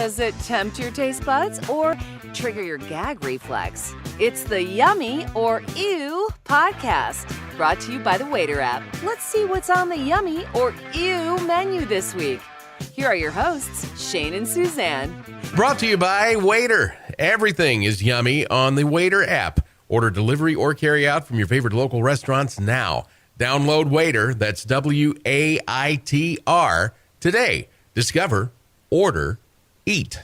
Does it tempt your taste buds or trigger your gag reflex? It's the Yummy or Ew podcast, brought to you by the Waiter app. Let's see what's on the Yummy or Ew menu this week. Here are your hosts, Shane and Suzanne. Brought to you by Waiter. Everything is yummy on the Waiter app. Order delivery or carry out from your favorite local restaurants now. Download Waiter, that's WAITR, today. Discover, order, eat.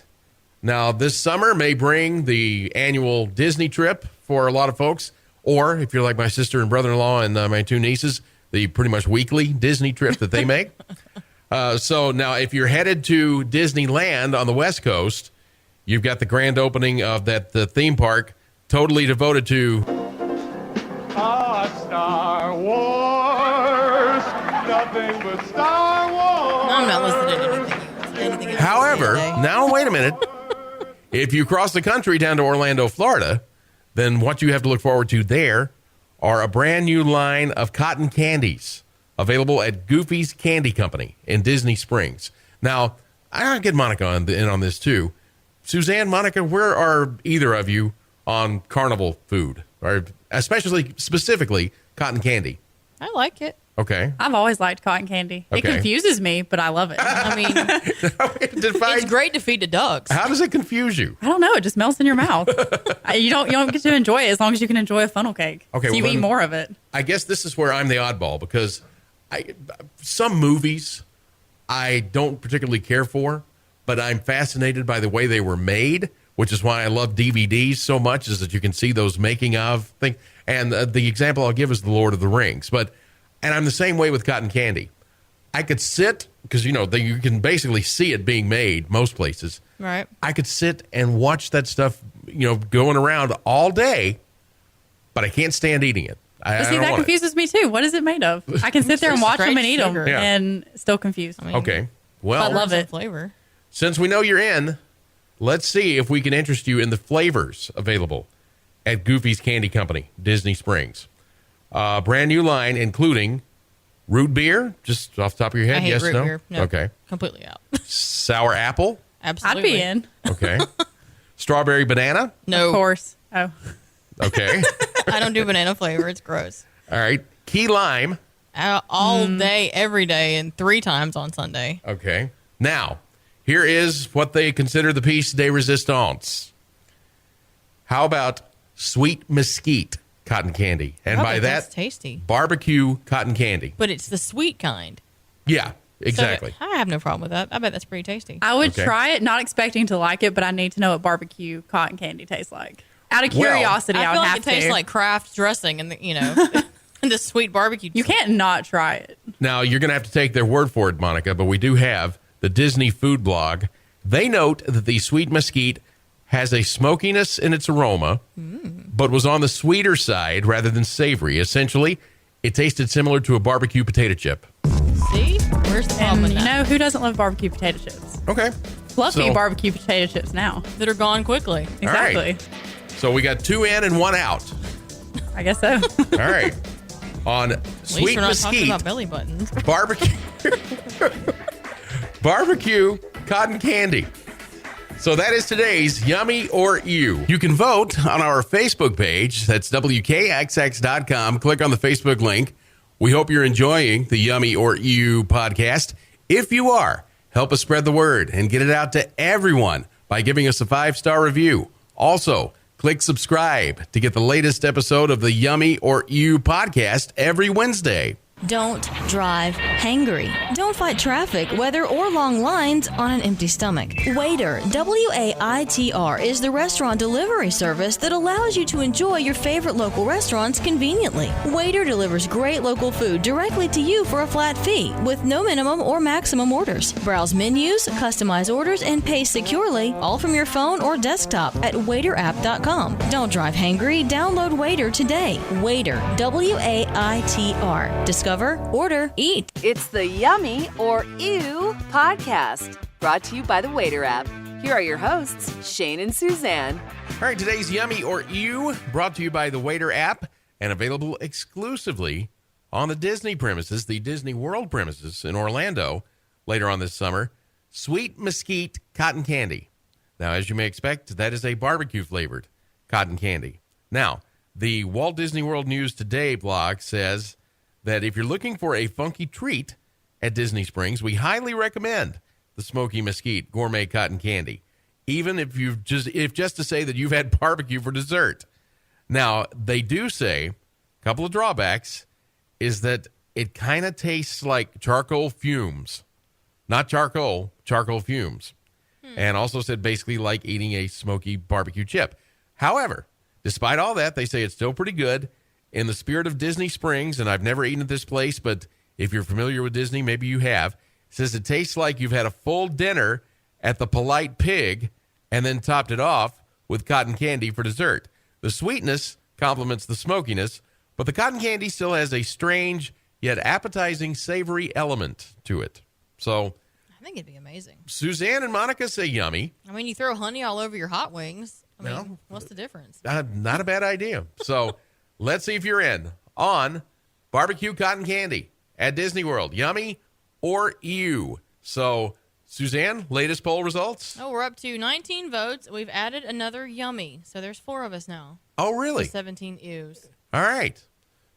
Now, this summer may bring the annual Disney trip for a lot of folks, or if you're like my sister and brother-in-law and my two nieces, the pretty much weekly Disney trip that they make. So now, if you're headed to Disneyland on the West Coast, you've got the grand opening of the theme park totally devoted to Star Wars, nothing but Star Wars. I'm not listening to anything else. However, now wait a minute. If you cross the country down to Orlando, Florida, then what you have to look forward to there are a brand new line of cotton candies available at Goofy's Candy Company in Disney Springs. Now, I'll get Monica in on this too. Suzanne, Monica, where are either of you on carnival food, or specifically cotton candy? I like it. Okay. I've always liked cotton candy. Okay. It confuses me, but I love it. I mean, it's great to feed the dogs. How does it confuse you? I don't know. It just melts in your mouth. You don't get to enjoy it as long as you can enjoy a funnel cake. Okay, so you eat more of it. I guess this is where I'm the oddball, because some movies I don't particularly care for, but I'm fascinated by the way they were made, which is why I love DVDs so much, is that you can see those making of things. And the example I'll give is The Lord of the Rings. And I'm the same way with cotton candy. I could sit, because, you can basically see it being made most places. Right. I could sit and watch that stuff, going around all day, but I can't stand eating it. But see, that confuses me too. What is it made of? I can sit there and watch them and eat them and still confused. Okay. Well, I love it. Flavor. Since we know you're in, let's see if we can interest you in the flavors available at Goofy's Candy Company, Disney Springs. Brand new line, including root beer, just off the top of your head. I hate yes, root no? beer. No, okay. Completely out. Sour apple. Absolutely. I'd be in. Okay. Strawberry banana. No. Of course. Oh. Okay. I don't do banana flavor. It's gross. All right. Key lime. All day, every day, and 3 times on Sunday. Okay. Now, here is what they consider the piece de resistance. How about sweet mesquite cotton candy? And by that, that's tasty. Barbecue cotton candy. But it's the sweet kind. Yeah, exactly. So I have no problem with that. I bet that's pretty tasty. I would Okay. try it, not expecting to like it, but I need to know what barbecue cotton candy tastes like. Out of curiosity, I I feel would like have it to. tastes like Kraft dressing and and the sweet barbecue. You can't not try it. Now, you're going to have to take their word for it, Monica, but we do have the Disney Food Blog. They note that the sweet mesquite has a smokiness in its aroma, but was on the sweeter side rather than savory. Essentially, it tasted similar to a barbecue potato chip. See? Where's the problem And with that? who doesn't love barbecue potato chips? Okay. Fluffy So- barbecue potato chips now. That are gone quickly. Exactly. So we got 2 in and 1 out. I guess so. All right. On At least sweet we're not talking mesquite, about belly buttons. barbecue cotton candy. So that is today's Yummy or Ew. You can vote on our Facebook page. That's WKXX.com. Click on the Facebook link. We hope you're enjoying the Yummy or Ew podcast. If you are, help us spread the word and get it out to everyone by giving us a 5-star review. Also, click subscribe to get the latest episode of the Yummy or Ew podcast every Wednesday. Don't drive hangry. Don't fight traffic, weather, or long lines on an empty stomach. Waiter, WAITR, is the restaurant delivery service that allows you to enjoy your favorite local restaurants conveniently. Waiter delivers great local food directly to you for a flat fee with no minimum or maximum orders. Browse menus, customize orders, and pay securely, all from your phone or desktop at waiterapp.com. Don't drive hangry. Download Waiter today. Waiter, WAITR. Discover, order, eat. It's the Yummy or Ew podcast, brought to you by the Waiter app. Here are your hosts, Shane and Suzanne. All right, today's Yummy or Ew, brought to you by the Waiter app and available exclusively on the Disney premises, the Disney World premises in Orlando later on this summer. Sweet mesquite cotton candy. Now, as you may expect, that is a barbecue-flavored cotton candy. Now, the Walt Disney World News Today blog says that if you're looking for a funky treat at Disney Springs, we highly recommend the Smoky Mesquite Gourmet Cotton Candy, even if just to say that you've had barbecue for dessert. Now, they do say, a couple of drawbacks, is that it kind of tastes like charcoal fumes. Not charcoal fumes. And also said basically like eating a smoky barbecue chip. However, despite all that, they say it's still pretty good. In the spirit of Disney Springs, and I've never eaten at this place, but if you're familiar with Disney, maybe you have, it says it tastes like you've had a full dinner at the Polite Pig and then topped it off with cotton candy for dessert. The sweetness complements the smokiness, but the cotton candy still has a strange yet appetizing savory element to it. So I think it'd be amazing. Suzanne and Monica say yummy. I mean, you throw honey all over your hot wings. I mean, Well, what's the difference? Not a bad idea. So let's see if you're in on barbecue cotton candy at Disney World. Yummy or ew? So, Suzanne, latest poll results? Oh, we're up to 19 votes. We've added another yummy. So there's 4 of us now. Oh, really? 17 ews. All right.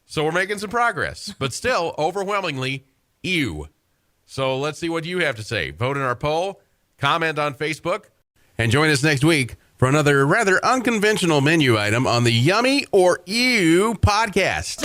So we're making some progress, but still overwhelmingly ew. So let's see what you have to say. Vote in our poll, comment on Facebook, and join us next week for another rather unconventional menu item on the Yummy or Ew podcast.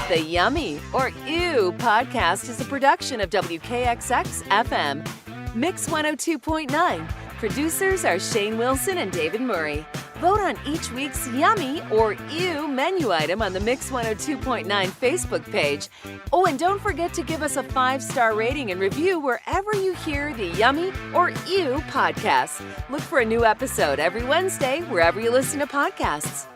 The Yummy or Ew podcast is a production of WKXX FM, Mix 102.9. Producers are Shane Wilson and David Murray. Vote on each week's Yummy or Ew menu item on the Mix 102.9 Facebook page. Oh, and don't forget to give us a 5-star rating and review wherever you hear the Yummy or Ew podcast. Look for a new episode every Wednesday wherever you listen to podcasts.